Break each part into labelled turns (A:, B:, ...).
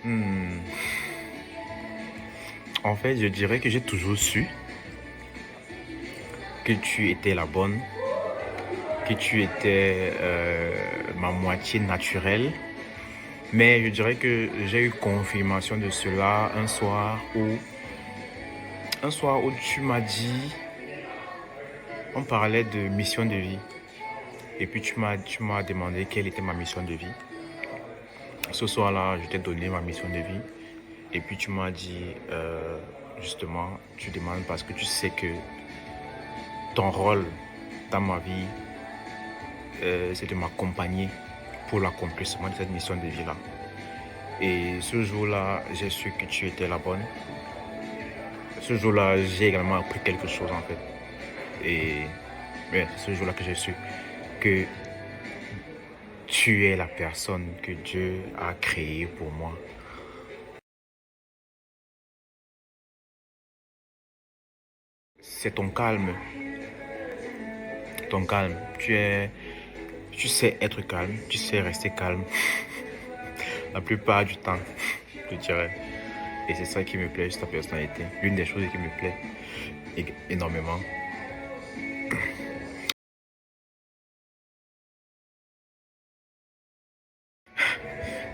A: Hmm. En fait, je dirais que j'ai toujours su que tu étais la bonne, que tu étais ma moitié naturelle. Mais je dirais que j'ai eu confirmation de cela un soir où tu m'as dit, on parlait de mission de vie. Et puis tu m'as demandé quelle était ma mission de vie. Ce soir-là, je t'ai donné ma mission de vie. Et puis tu m'as dit, justement, tu demandes parce que tu sais que ton rôle dans ma vie, c'est de m'accompagner pour l'accomplissement de cette mission de vie-là. Et ce jour-là, j'ai su que tu étais la bonne. Ce jour-là, j'ai également appris quelque chose en fait. Et ouais, c'est ce jour-là que j'ai su que tu es la personne que Dieu a créée pour moi. C'est ton calme, ton calme. Tu sais être calme, tu sais rester calme la plupart du temps, je dirais. Et c'est ça qui me plaît, c'est ta personnalité. L'une des choses qui me plaît énormément.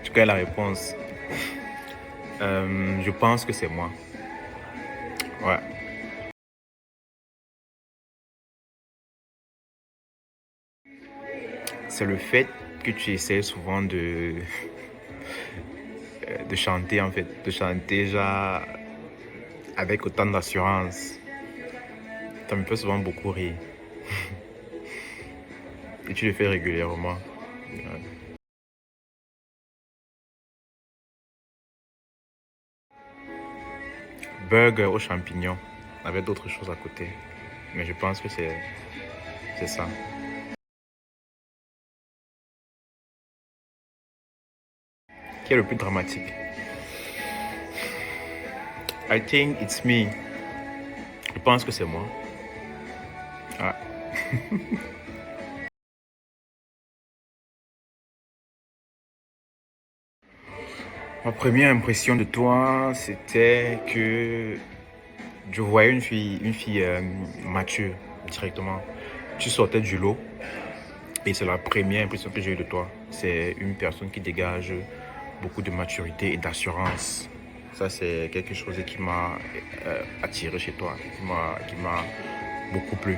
A: Tu connais la réponse. Je pense que c'est moi. Ouais. C'est le fait que tu essaies souvent de chanter en fait, de chanter genre avec autant d'assurance. Ça me fait souvent beaucoup rire. Et tu le fais régulièrement. Ouais. Burger aux champignons, avec d'autres choses à côté. Mais je pense que c'est ça. Qui est le plus dramatique? I think it's me. Je pense que c'est moi. Ah. Ma première impression de toi, c'était que je voyais une fille mature directement. Tu sortais du lot et c'est la première impression que j'ai eue de toi. C'est une personne qui dégage beaucoup de maturité et d'assurance. Ça, c'est quelque chose qui m'a attiré chez toi, qui m'a beaucoup plu.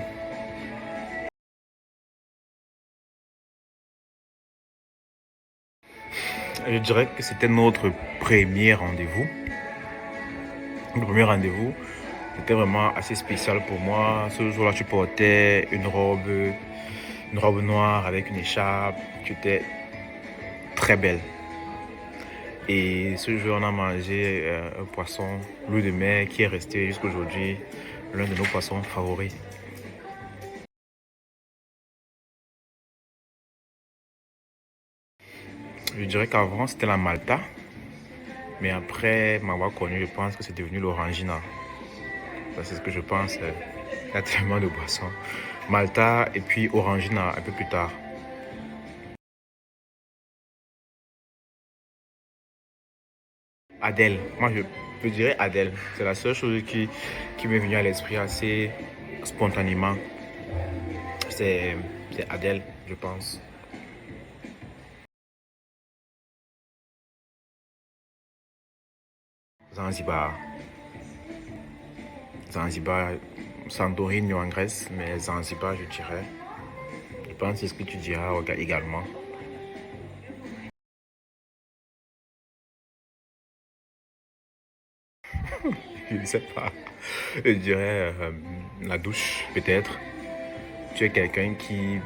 A: Je dirais que c'était notre premier rendez-vous. Le premier rendez-vous, c'était vraiment assez spécial pour moi. Ce jour-là, tu portais une robe noire avec une écharpe. Tu étais très belle. Et ce jour, on a mangé un poisson, l'eau de mer, qui est resté jusqu'à aujourd'hui l'un de nos poissons favoris. Je dirais qu'avant, c'était la Malta. Mais après m'avoir connu, je pense que c'est devenu l'Orangina. Ça, c'est ce que je pense. Il y a tellement de boissons. Malta et puis Orangina un peu plus tard. Adèle. Moi, je dirais Adèle. C'est la seule chose qui m'est venue à l'esprit assez spontanément. C'est c'est Adèle, je pense. Zanzibar. Zanzibar, Santorini en Grèce, mais Zanzibar, je dirais. Je pense que c'est ce que tu diras également. Je ne sais pas. Je dirais la douche, peut-être. Tu es quelqu'un qui...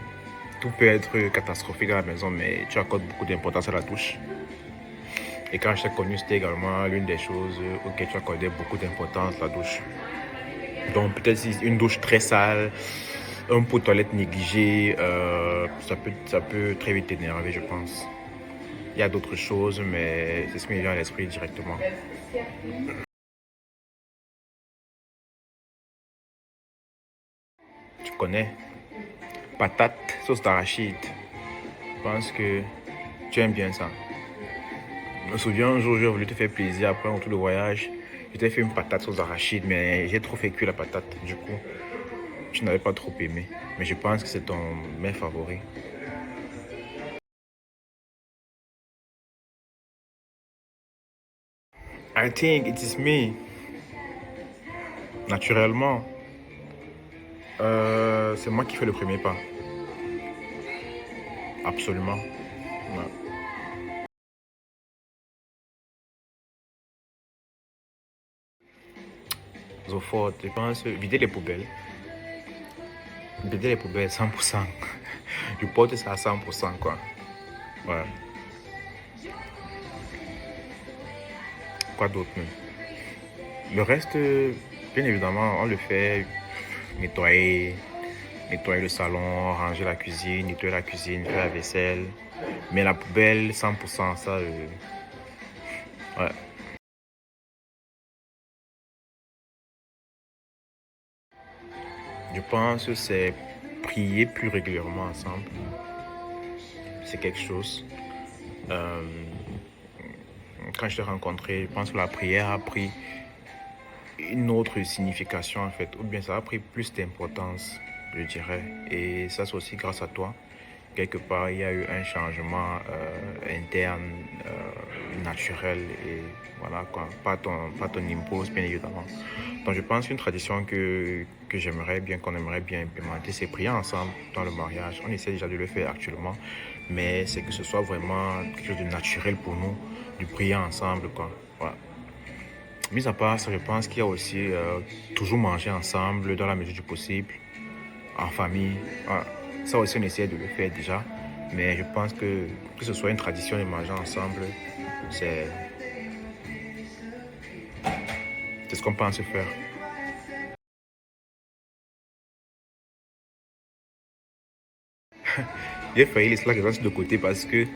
A: Tout peut être catastrophique à la maison, mais tu accordes beaucoup d'importance à la douche. Et quand je t'ai connu, c'était également l'une des choses auxquelles tu accordais beaucoup d'importance, la douche. Donc peut-être si une douche très sale, un pot de toilette négligé, ça peut très vite t'énerver, je pense. Il y a d'autres choses, mais c'est ce qui me vient à l'esprit directement. Tu connais, patate, sauce d'arachide. Je pense que tu aimes bien ça. Je me souviens un jour, j'ai voulu te faire plaisir après un retour de voyage. Je t'ai fait une patate aux arachides, mais j'ai trop fait cuire la patate. Du coup, tu n'avais pas trop aimé. Mais je pense que c'est ton mets favori. I think it is me. Naturellement, c'est moi qui fais le premier pas. Absolument. Ouais. Zofort, je pense, vider les poubelles. Vider les poubelles 100%. Je porte ça à 100%, quoi. Ouais. Quoi d'autre même? Le reste, bien évidemment, on le fait nettoyer, nettoyer le salon, ranger la cuisine, nettoyer la cuisine, faire la vaisselle. Mais la poubelle, 100%, ça, ouais. Je pense que c'est prier plus régulièrement ensemble. C'est quelque chose. Euh, Quand je t'ai rencontré, je pense que la prière a pris une autre signification en fait, ou bien ça a pris plus d'importance, je dirais. Et ça, c'est aussi grâce à toi. Quelque part, il y a eu un changement interne, naturel, et voilà quoi, pas ton impose, bien évidemment. Donc, je pense qu'une tradition que j'aimerais bien, qu'on aimerait bien implémenter, c'est prier ensemble dans le mariage. On essaie déjà de le faire actuellement, mais c'est que ce soit vraiment quelque chose de naturel pour nous, de prier ensemble, quoi. Voilà. Mis à part ça, je pense qu'il y a aussi toujours manger ensemble dans la mesure du possible, en famille. Voilà. Ça aussi, on essaie de le faire déjà. Mais je pense que ce soit une tradition de manger ensemble, c'est c'est ce qu'on pense faire. J'ai failli laisser la question de côté parce que,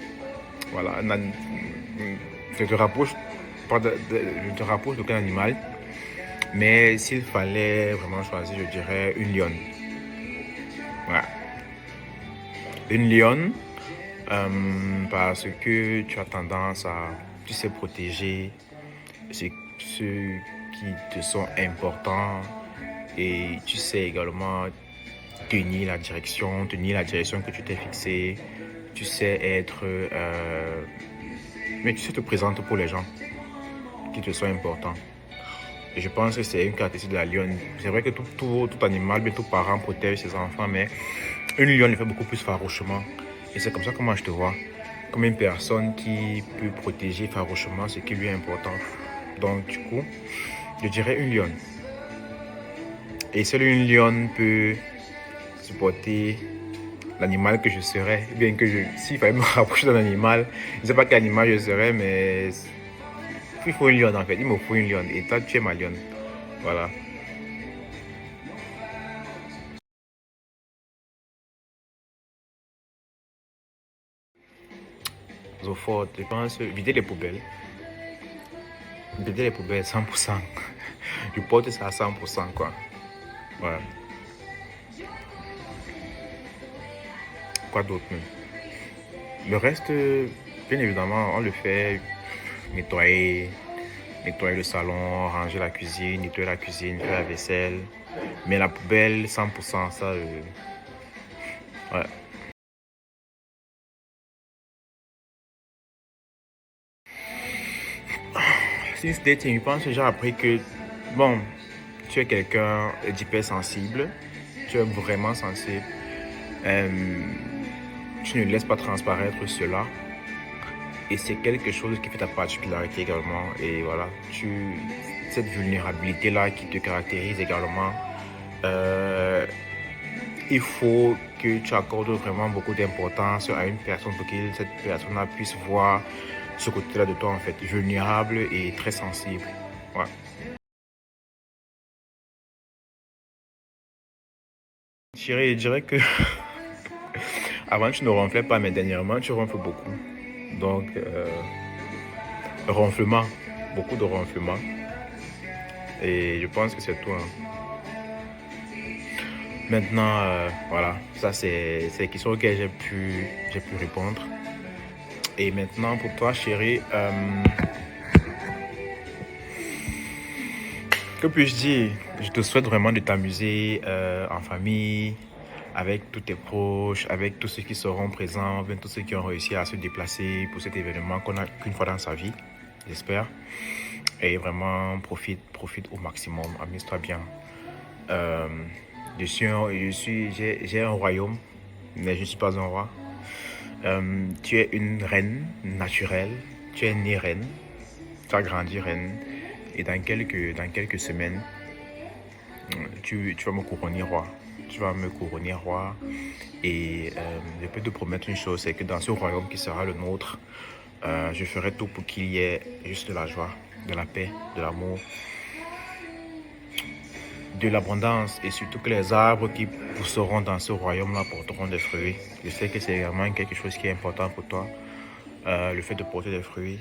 A: voilà, je te rapproche pas je te rapproche d'aucun animal. Mais s'il fallait vraiment choisir, je dirais une lionne. Ouais. Une lionne, parce que tu as tendance à, tu sais, protéger ceux qui te sont importants et tu sais également tenir la direction que tu t'es fixée. Tu sais être, mais tu sais te présenter pour les gens qui te sont importants. Et je pense que c'est une caractéristique de la lionne. C'est vrai que tout animal, mais tout parent protège ses enfants, mais une lionne le fait beaucoup plus farouchement. Et c'est comme ça que moi je te vois. Comme une personne qui peut protéger farouchement ce qui lui est important. Donc du coup, je dirais une lionne. Et seule une lionne peut supporter l'animal que je serais. Bien que s'il fallait me rapprocher d'un animal, je ne sais pas quel animal je serais, mais il faut une lionne en fait. Il me faut une lionne. Et toi, tu es ma lionne. Voilà. Zofort, je pense, vider les poubelles. Vider les poubelles 100%. Je porte ça à 100%, quoi. Voilà. Quoi d'autre même? Le reste, bien évidemment, on le fait nettoyer, nettoyer le salon, ranger la cuisine, nettoyer la cuisine, faire la vaisselle. Mais la poubelle, 100%, ça, ouais. Since dating, je pense que j'ai appris que, bon, tu es quelqu'un d'hypersensible, tu es vraiment sensible. Euh, Tu ne laisses pas transparaître cela. Et c'est quelque chose qui fait ta particularité également. Et voilà, cette vulnérabilité-là qui te caractérise également, euh, il faut que tu accordes vraiment beaucoup d'importance à une personne pour que cette personne-là puisse voir ce côté-là de toi, en fait, vulnérable et très sensible. Ouais. Je dirais que avant tu ne ronflais pas, mais dernièrement tu ronfles beaucoup. Donc, ronflement, beaucoup de ronflement. Et je pense que c'est tout, hein. Maintenant, voilà, ça c'est les questions auxquelles j'ai pu répondre. Et maintenant, pour toi, chérie, que puis-je dire? Je te souhaite vraiment de t'amuser en famille, avec tous tes proches, avec tous ceux qui seront présents, bien tous ceux qui ont réussi à se déplacer pour cet événement qu'on a qu'une fois dans sa vie, j'espère. Et vraiment, profite au maximum, amuse-toi bien. Euh, j'ai un royaume, mais je ne suis pas un roi. Tu es une reine naturelle, tu es née reine, tu as grandi reine, et dans quelques semaines, tu vas me couronner roi. Tu vas me couronner roi. Et je peux te promettre une chose, c'est que dans ce royaume qui sera le nôtre, je ferai tout pour qu'il y ait juste de la joie, de la paix, de l'amour, de l'abondance et surtout que les arbres qui pousseront dans ce royaume-là porteront des fruits. Je sais que c'est également quelque chose qui est important pour toi, le fait de porter des fruits.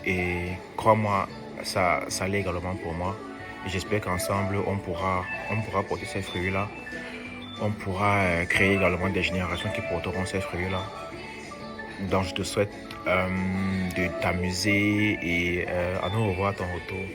A: Et crois-moi, ça l'est également pour moi. J'espère qu'ensemble, on pourra porter ces fruits-là. On pourra créer également des générations qui porteront ces fruits-là. Donc, je te souhaite de t'amuser et à nous revoir à ton retour.